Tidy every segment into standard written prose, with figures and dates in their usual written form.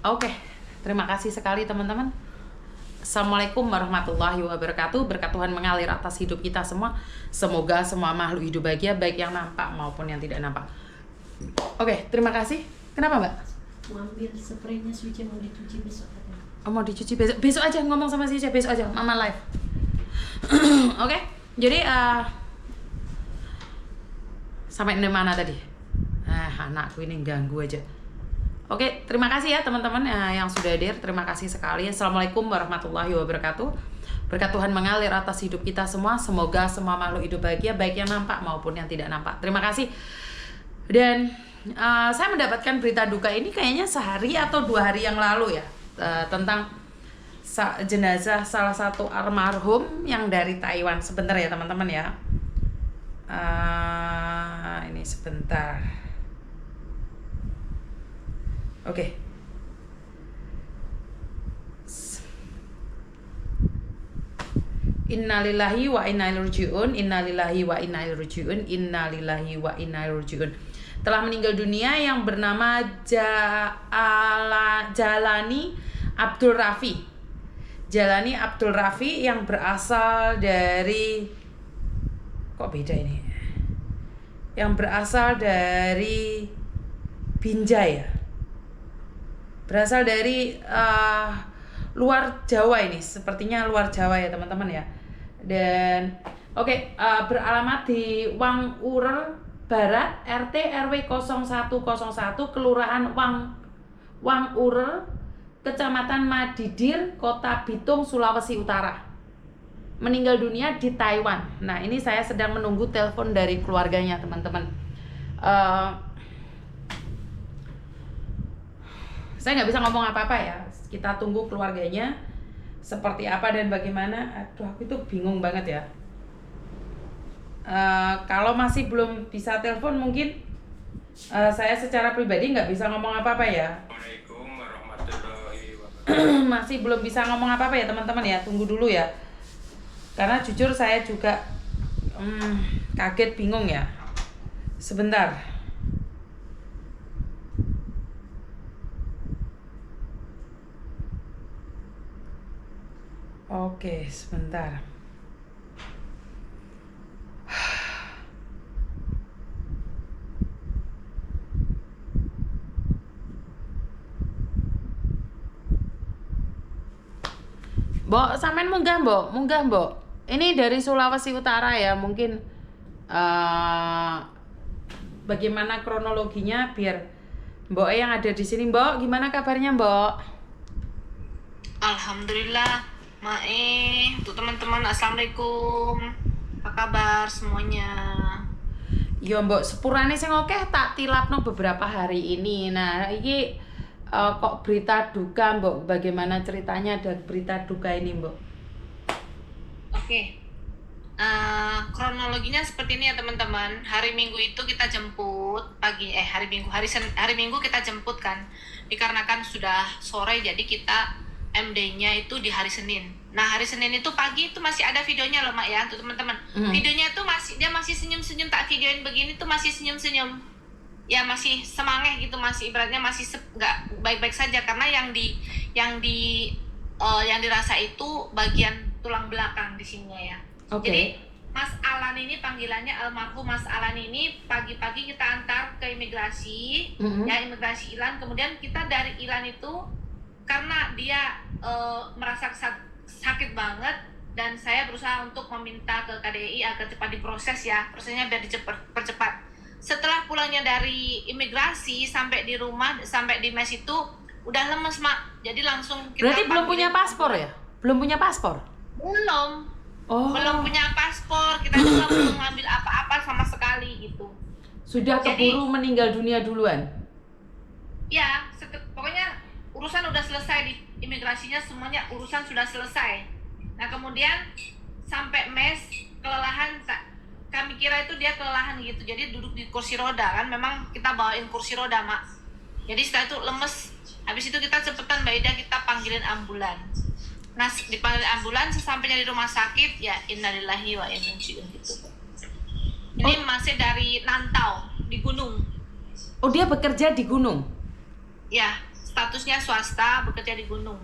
Oke, terima kasih sekali teman-teman. Assalamualaikum warahmatullahi wabarakatuh. Berkat Tuhan mengalir atas hidup kita semua. Semoga semua makhluk hidup bahagia, baik yang nampak maupun yang tidak nampak. Oke, terima kasih. Kenapa Mbak? Mau ambil spraynya Suci, mau dicuci besok katanya. Oh, mau dicuci besok. Besok aja ngomong sama si besok aja. Mama live. Oke, jadi sampai di mana tadi? Anakku ini ganggu aja. Oke, terima kasih ya teman-teman yang sudah hadir. Terima kasih sekali. Assalamualaikum warahmatullahi wabarakatuh. Berkat Tuhan mengalir atas hidup kita semua. Semoga semua makhluk hidup bahagia, baik yang nampak maupun yang tidak nampak. Terima kasih. Dan saya mendapatkan berita duka ini kayaknya sehari atau 2 hari yang lalu ya, tentang jenazah salah satu almarhum yang dari Taiwan. Sebentar ya teman-teman ya. Ini sebentar. Oke. Innalillahi wa inna ilaihi raji'un. Innalillahi wa inna ilaihi raji'un. Innalillahi wa inna ilaihi raji'un. Telah meninggal dunia yang bernama Jalani Abdul Rafi. Jalani Abdul Rafi yang berasal dari, kok beda ini? Yang berasal dari Binjai ya. Berasal dari luar Jawa ini, sepertinya luar Jawa ya teman-teman ya. Dan oke, beralamat di Wangurel Barat, RT RW 0101, Kelurahan Wangurel, Kecamatan Madidir, Kota Bitung, Sulawesi Utara. Meninggal dunia di Taiwan. Nah, ini saya sedang menunggu telepon dari keluarganya teman-teman. Saya nggak bisa ngomong apa-apa ya. Kita tunggu keluarganya seperti apa dan bagaimana. Aduh, aku itu bingung banget ya. Kalau masih belum bisa telepon mungkin saya secara pribadi nggak bisa ngomong apa-apa ya. Assalamualaikum warahmatullahi wabarakatuh. Masih belum bisa ngomong apa-apa ya teman-teman ya. Tunggu dulu ya. Karena jujur saya juga kaget, bingung ya. Sebentar. Oke, sebentar. Mbok, sampean munggah, Mbok. Ini dari Sulawesi Utara ya, mungkin bagaimana kronologinya biar Mbok yang ada di sini. Mbok, gimana kabarnya, Mbok? Alhamdulillah, Mae. Untuk teman-teman, assalamualaikum. Apa kabar semuanya? Yo, Mbok, sepurane sing akeh tak tilapno beberapa hari ini. Nah, iki kok berita duka, Mbok? Bagaimana ceritanya ada berita duka ini, Mbok? Oke. Kronologinya seperti ini ya teman-teman. Hari Minggu itu kita jemput pagi, hari Minggu kita jemput kan. Dikarenakan sudah sore, jadi kita MD-nya itu di hari Senin. Nah, hari Senin itu pagi itu masih ada videonya loh, Mak ya, untuk teman-teman. Videonya tuh dia masih senyum-senyum, tak videoin begini tuh masih senyum-senyum. Ya masih semangat gitu, masih ibaratnya masih nggak baik-baik saja, karena yang dirasa itu bagian tulang belakang di sininya ya. Okay. Jadi Mas Alan ini, panggilannya almarhum Mas Alan ini, pagi-pagi kita antar ke imigrasi, ya imigrasi Ilan. Kemudian kita dari Ilan itu, karena dia merasa sakit banget, dan saya berusaha untuk meminta ke KDI agar cepat diproses ya, prosesnya biar dipercepat. Setelah pulangnya dari imigrasi sampai di rumah, sampai di mes itu udah lemes, Mak. Jadi langsung kita Berarti belum punya paspor ya? Belum punya paspor? Belum. Oh. Belum punya paspor. Kita juga belum ngambil apa-apa sama sekali gitu. Sudah keburu meninggal dunia duluan? Ya, pokoknya urusan udah selesai di imigrasinya, semuanya urusan sudah selesai. Nah, kemudian sampai mes kelelahan, kami kira itu dia kelelahan gitu, jadi duduk di kursi roda kan, memang kita bawain kursi roda, Mak. Jadi setelah itu lemes, habis itu kita cepetan Mbak Ida, kita panggilin ambulan. Nah, dipanggil ambulan, sesampainya di rumah sakit, ya innalillahi wa inna ilaihi raji'un gitu. Ini masih dari Nantau, di gunung. Oh, dia bekerja di gunung? Ya, statusnya swasta, bekerja di gunung.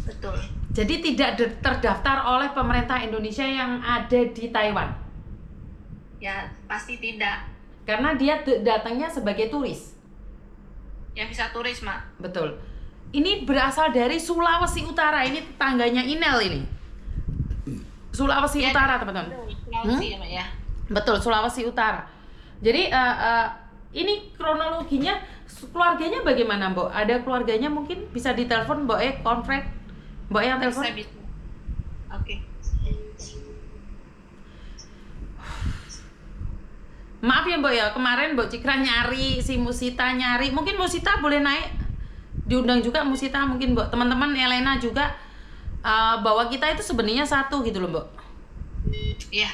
Betul. Jadi tidak terdaftar oleh pemerintah Indonesia yang ada di Taiwan. Ya, pasti tidak. Karena dia datangnya sebagai turis. Yang bisa turis, Mak. Betul. Ini berasal dari Sulawesi Utara. Ini tetangganya Inel ini. Sulawesi Ya, Utara, teman-teman. Sulawesi ya, Mak ya. Betul, Sulawesi Utara. Jadi ini kronologinya keluarganya bagaimana, Mbok? Ada keluarganya mungkin bisa ditelepon, Mbok konfrek. Mbok yang telepon. Bisa. Oke. Maaf ya, Mbok ya. Kemarin Mbok Cikra nyari, si Musita nyari. Mungkin Musita boleh naik. Diundang juga Musita mungkin, Mbok. Teman-teman Elena juga bahwa kita itu sebenarnya satu gitu loh, Mbok. Iya.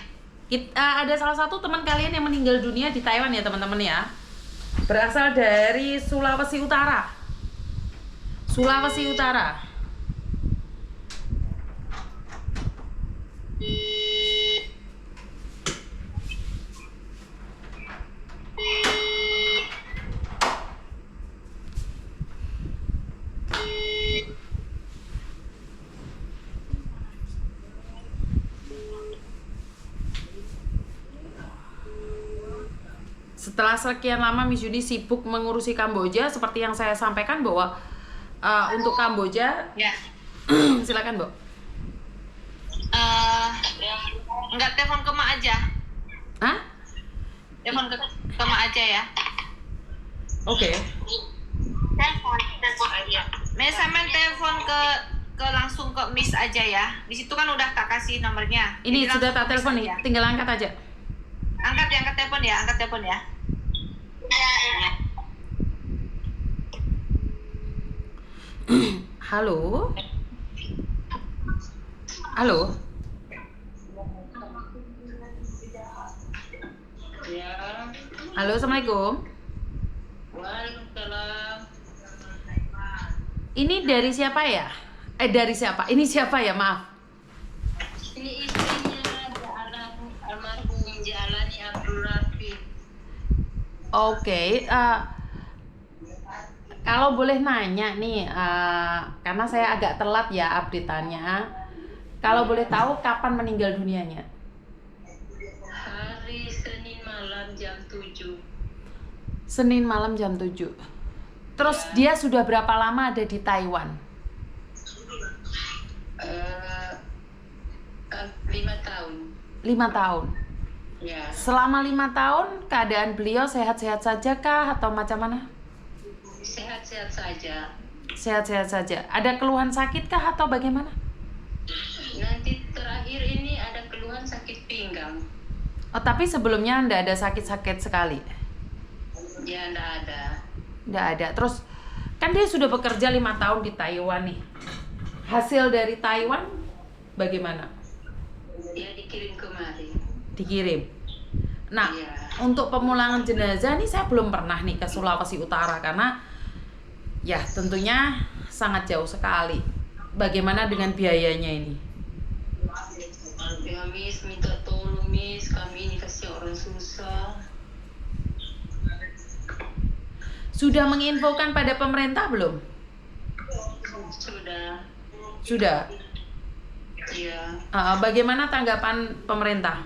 Ada salah satu teman kalian yang meninggal dunia di Taiwan ya, teman-teman ya. Berasal dari Sulawesi Utara. Sulawesi Utara. Setelah sekian lama Miss Yuni sibuk mengurusi Kamboja, seperti yang saya sampaikan bahwa untuk Kamboja, Ya. silakan, Mbok. Enggak, telepon ke Mak aja. Hah? Telepon ke Mak aja ya. Oke. Telepon aja. Mesamen telepon ke langsung ke Miss aja ya. Di situ kan udah tak kasih nomornya. Ini Jadi sudah langsung tak ke Miss telepon nih, aja. tinggal angkat aja. Angkat telepon ya, angkat telepon ya. Halo. Halo. Ya, Halo, Assalamualaikum. waalaikumsalam. Ini dari siapa ya? Dari siapa? Ini siapa ya? Maaf. Ini istrinya almarhum Jalani Abdul Rafiq. Oke, kalau boleh nanya nih, karena saya agak telat ya update-annya. Kalau boleh tahu kapan meninggal dunianya? Hari Senin malam jam 7. Senin malam jam 7. Terus dia sudah berapa lama ada di Taiwan? 5 tahun. 5 tahun. Ya, Selama 5 tahun keadaan beliau sehat-sehat saja kah atau macam mana? sehat-sehat saja. Sehat-sehat saja. Ada keluhan sakit kah atau bagaimana? Nanti terakhir ini ada keluhan sakit pinggang. Oh, tapi sebelumnya enggak ada sakit-sakit sekali. Ya, enggak ada. Enggak ada. Terus kan dia sudah bekerja 5 tahun di Taiwan nih. Hasil dari Taiwan bagaimana? Dia dikirim kemari. Dikirim. Nah, Iya. untuk pemulangan jenazah nih saya belum pernah nih ke Sulawesi Utara karena ya tentunya sangat jauh sekali. Bagaimana dengan biayanya ini? Ya, Miss, minta tolong, Miss. Kami ini kasih orang susah. Sudah menginfokan pada pemerintah belum? Sudah. Sudah. Ya. Bagaimana tanggapan pemerintah?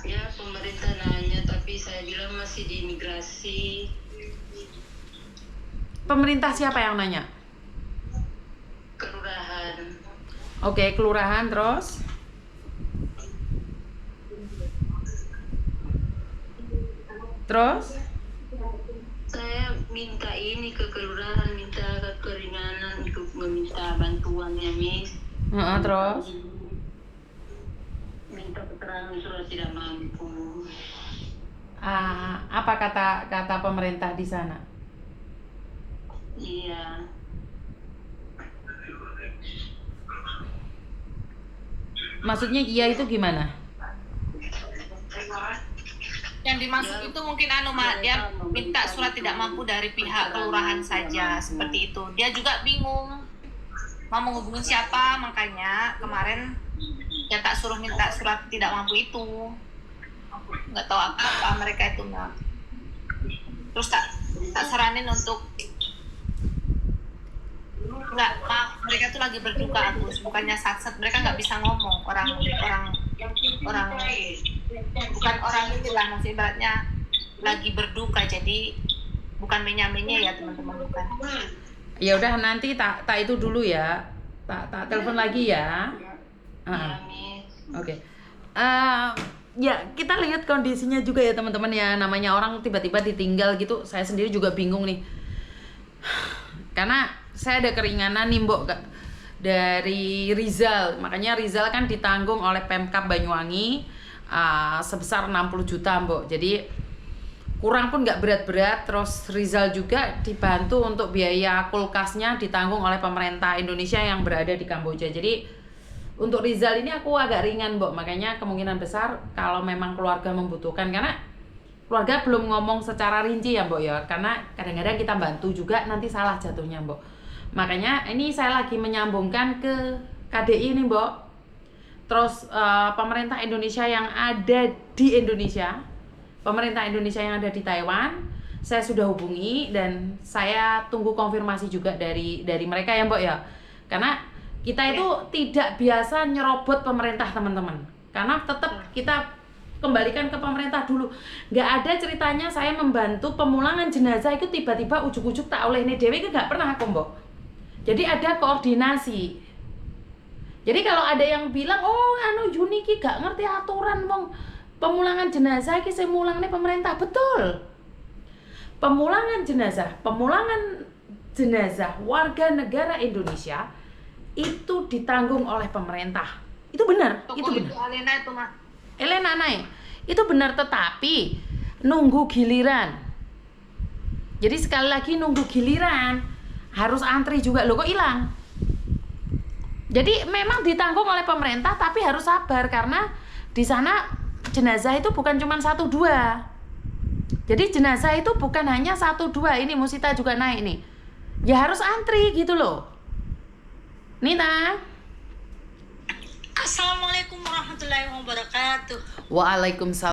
Ya, pemerintah nanya, tapi saya bilang masih di imigrasi. Pemerintah siapa yang nanya? Kelurahan. Oke, kelurahan terus. Terus? Saya minta ini ke kelurahan, minta keringanan untuk meminta bantuannya, Miss. Terus? Minta keterangan surat tidak mampu. Apa kata pemerintah di sana? Iya. Maksudnya iya itu gimana? Yang dimaksud itu mungkin Mak, dia minta surat tidak mampu dari pihak kelurahan saja, seperti itu. Dia juga bingung mau menghubungi siapa, makanya kemarin ya tak suruh minta surat tidak mampu itu. Nggak tahu apa mereka itu, Mak. Terus tak tak saranin untuk nggak, maaf, mereka tuh lagi berduka Agus, bukannya satset, mereka nggak bisa ngomong, orang bukan orang itulah, maksudnya ibaratnya lagi berduka, jadi bukan menya-menya ya teman-teman, bukan. Ya udah, nanti tak itu dulu ya, tak telepon lagi ya. Ya, Miss. Oke. Ya kita lihat kondisinya juga ya teman-teman ya, namanya orang tiba-tiba ditinggal gitu, saya sendiri juga bingung nih. Karena saya ada keringanan nih Mbok dari Rizal, makanya Rizal kan ditanggung oleh Pemkab Banyuwangi sebesar 60 juta Mbok. Jadi kurang pun nggak berat-berat. Terus Rizal juga dibantu untuk biaya kulkasnya ditanggung oleh pemerintah Indonesia yang berada di Kamboja. Jadi untuk Rizal ini aku agak ringan Mbok, makanya kemungkinan besar kalau memang keluarga membutuhkan, karena keluarga belum ngomong secara rinci ya Mbok ya, karena kadang-kadang kita bantu juga nanti salah jatuhnya Mbok. Makanya ini saya lagi menyambungkan ke KDI nih Mbok. Terus pemerintah Indonesia yang ada di Indonesia, pemerintah Indonesia yang ada di Taiwan, saya sudah hubungi dan saya tunggu konfirmasi juga dari mereka ya Mbok ya. Karena kita itu tidak biasa nyerobot pemerintah teman-teman, karena tetap kita kembalikan ke pemerintah dulu. Nggak ada ceritanya saya membantu pemulangan jenazah itu tiba-tiba ujuk-ujuk tak oleh ini dewe, itu nggak pernah aku Mbok. Jadi ada koordinasi. Jadi kalau ada yang bilang Yuni ki gak ngerti aturan wong pemulangan jenazah ki sing mulangne pemerintah, betul. Pemulangan jenazah warga negara Indonesia itu ditanggung oleh pemerintah. Itu benar, itu benar. Elena itu Mak. Elena naik. Itu benar, tetapi nunggu giliran. Jadi sekali lagi nunggu giliran, harus antri juga. Loh kok hilang? Jadi memang ditanggung oleh pemerintah tapi harus sabar, karena di sana jenazah itu bukan cuma 1-2. Jadi jenazah itu bukan hanya 1-2. Ini Musita juga naik nih. Ya harus antri gitu loh. Nita. Assalamualaikum warahmatullahi wabarakatuh. Waalaikumsalam.